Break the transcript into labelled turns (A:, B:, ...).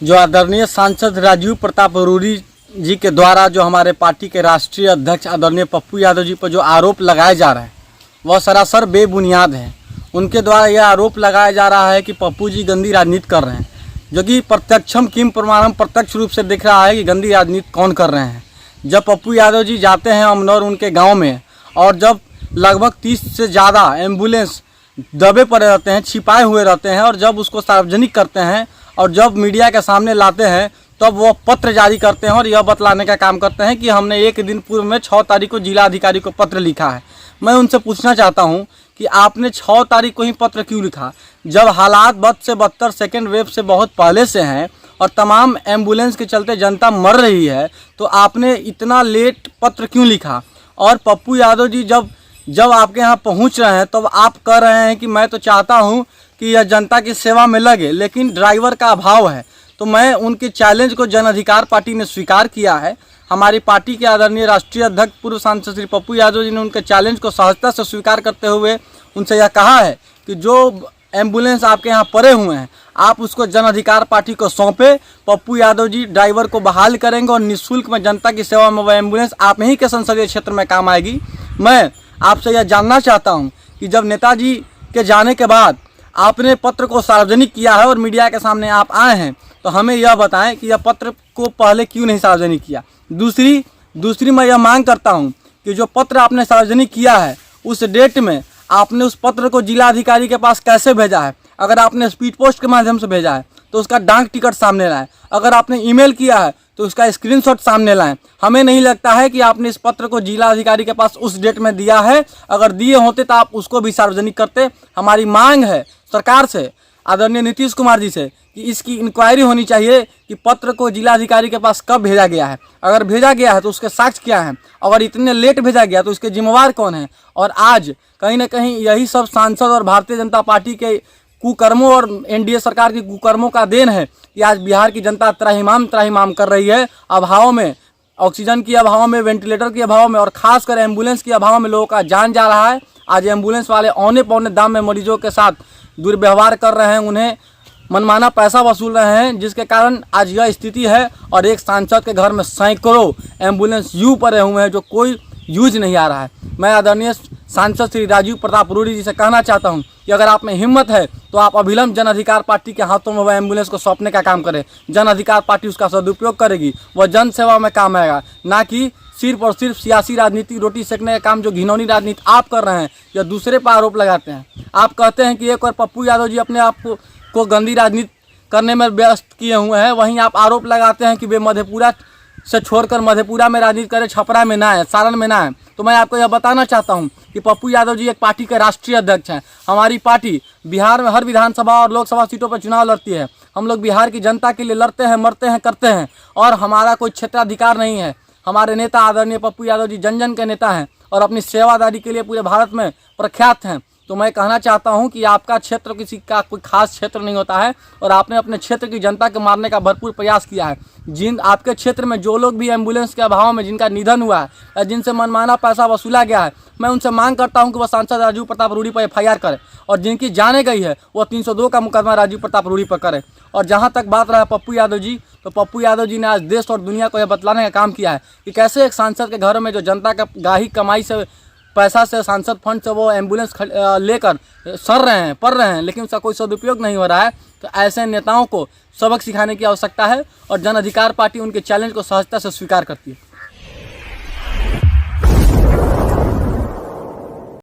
A: जो आदरणीय सांसद राजीव प्रताप रूडी जी के द्वारा जो हमारे पार्टी के राष्ट्रीय अध्यक्ष आदरणीय पप्पू यादव जी पर जो आरोप लगाए जा रहे हैं वह सरासर बेबुनियाद है। उनके द्वारा यह आरोप लगाया जा रहा है कि पप्पू जी गंदी राजनीति कर रहे हैं, जो कि प्रत्यक्षम किम प्रमाणम प्रत्यक्ष रूप से दिख रहा है कि गंदी राजनीति कौन कर रहे हैं। जब पप्पू यादव जी जाते हैं अमनौर उनके गाँव में और जब लगभग 30 से ज़्यादा एम्बुलेंस दबे पड़े रहते हैं, छिपाए हुए रहते हैं, और जब उसको सार्वजनिक करते हैं और जब मीडिया के सामने लाते हैं तब वो पत्र जारी करते हैं और यह बतलाने का काम करते हैं कि हमने एक दिन पूर्व में 6 तारीख को जिला अधिकारी को पत्र लिखा है। मैं उनसे पूछना चाहता हूं कि आपने 6 तारीख को ही पत्र क्यों लिखा, जब हालात बद से बदतर सेकेंड वेव से बहुत पहले से हैं और तमाम एम्बुलेंस के चलते जनता मर रही है, तो आपने इतना लेट पत्र क्यों लिखा। और पप्पू यादव जी जब आपके यहाँ पहुँच रहे हैं तब आप कह रहे हैं कि मैं तो चाहता हूँ कि यह जनता की सेवा में लगे, लेकिन ड्राइवर का अभाव है। तो मैं उनके चैलेंज को जन अधिकार पार्टी ने स्वीकार किया है। हमारी पार्टी के आदरणीय राष्ट्रीय अध्यक्ष पूर्व सांसद श्री पप्पू यादव जी ने उनके चैलेंज को सहजता से स्वीकार करते हुए उनसे यह कहा है कि जो एम्बुलेंस आपके यहाँ पड़े हुए हैं आप उसको जन अधिकार पार्टी को सौंपे। पप्पू यादव जी ड्राइवर को बहाल करेंगे और निःशुल्क में जनता की सेवा में वह एम्बुलेंस आप ही के संसदीय क्षेत्र में काम आएगी। मैं आपसे यह जानना चाहता हूँ कि जब नेताजी के जाने के बाद आपने पत्र को सार्वजनिक किया है और मीडिया के सामने आप आए हैं, तो हमें यह बताएं कि यह पत्र को पहले क्यों नहीं सार्वजनिक किया। दूसरी मैं यह मांग करता हूं कि जो पत्र आपने सार्वजनिक किया है उस डेट में आपने उस पत्र को जिला अधिकारी के पास कैसे भेजा है। अगर आपने स्पीड पोस्ट के माध्यम से भेजा है तो उसका डाक टिकट सामने लाएं। अगर आपने ईमेल किया है तो उसका स्क्रीनशॉट सामने लाएं। हमें नहीं लगता है कि आपने इस पत्र को जिला अधिकारी के पास उस डेट में दिया है। अगर दिए होते तो आप उसको भी सार्वजनिक करते। हमारी मांग है सरकार से, आदरणीय नीतीश कुमार जी से, कि इसकी इंक्वायरी होनी चाहिए कि पत्र को जिला अधिकारी के पास कब भेजा गया है। अगर भेजा गया है तो उसके साक्ष्य क्या हैं। अगर इतने लेट भेजा गया तो इसके जिम्मेवार कौन है। और आज कहीं ना कहीं यही सब सांसद और भारतीय जनता पार्टी के कुकर्मों और एनडीए सरकार के कुकर्मों का देन है कि आज बिहार की जनता त्राहिमाम कर रही है। अभाव में, ऑक्सीजन की अभाव में, वेंटिलेटर के अभाव में और खासकर एम्बुलेंस के अभाव में लोगों का जान जा रहा है। आज एम्बुलेंस वाले औने पौने दाम में मरीजों के साथ दुर्व्यवहार कर रहे हैं, उन्हें मनमाना पैसा वसूल रहे हैं, जिसके कारण आज यह स्थिति है। और एक सांसद के घर में सैकड़ों एम्बुलेंस यूँ पड़े हुए हैं जो कोई यूज नहीं आ रहा है। मैं आदरणीय सांसद श्री राजीव प्रताप रूडी जी से कहना चाहता हूं कि अगर आप में हिम्मत है तो आप अभिलंब जन अधिकार पार्टी के हाथों में वह एम्बुलेंस को सौंपने का काम करें। जन अधिकार पार्टी उसका सदुपयोग करेगी, वह जन सेवा में काम आएगा, ना कि सिर्फ और सिर्फ सियासी राजनीति, रोटी सेकने का काम जो घिनौनी राजनीति आप कर रहे हैं या दूसरे पर आरोप लगाते हैं। आप कहते हैं कि एक और पप्पू यादव जी अपने आप को गंदी राजनीति करने में व्यस्त किए हुए हैं, वहीं आप आरोप लगाते हैं कि वे मधेपुरा से छोड़कर मधेपुरा में राजनीति करें, छपरा में ना है, सारण में ना है। तो मैं आपको यह बताना चाहता हूं कि पप्पू यादव जी एक पार्टी के राष्ट्रीय अध्यक्ष हैं। हमारी पार्टी बिहार में हर विधानसभा और लोकसभा सीटों पर चुनाव लड़ती है। हम लोग बिहार की जनता के लिए लड़ते हैं, मरते हैं, करते हैं, और हमारा कोई क्षेत्राधिकार नहीं है। हमारे नेता आदरणीय पप्पू यादव जी जन जन के नेता हैं और अपनी सेवादारी के लिए पूरे भारत में प्रख्यात हैं। तो मैं कहना चाहता हूं कि आपका क्षेत्र किसी का कोई खास क्षेत्र नहीं होता है और आपने अपने क्षेत्र की जनता को मारने का भरपूर प्रयास किया है। जिन आपके क्षेत्र में जो लोग भी एम्बुलेंस के अभाव में जिनका निधन हुआ है या जिनसे मनमाना पैसा वसूला गया है, मैं उनसे मांग करता हूं कि वह सांसद राजीव प्रताप रूडी पर FIR करे और जिनकी जाने गई है वह 302 का मुकदमा राजीव प्रताप रूडी पर करे। और जहाँ तक बात रहा पप्पू यादव जी, तो पप्पू यादव जी ने आज देश और दुनिया को यह बतलाने का काम किया है कि कैसे एक सांसद के घर में जो जनता का गाही कमाई से पैसा से सांसद फंड से वो एम्बुलेंस लेकर पढ़ रहे हैं, लेकिन उसका कोई सदुपयोग नहीं हो रहा है। तो ऐसे नेताओं को सबक सिखाने की आवश्यकता है और जन अधिकार पार्टी उनके चैलेंज को सहजता से स्वीकार करती है।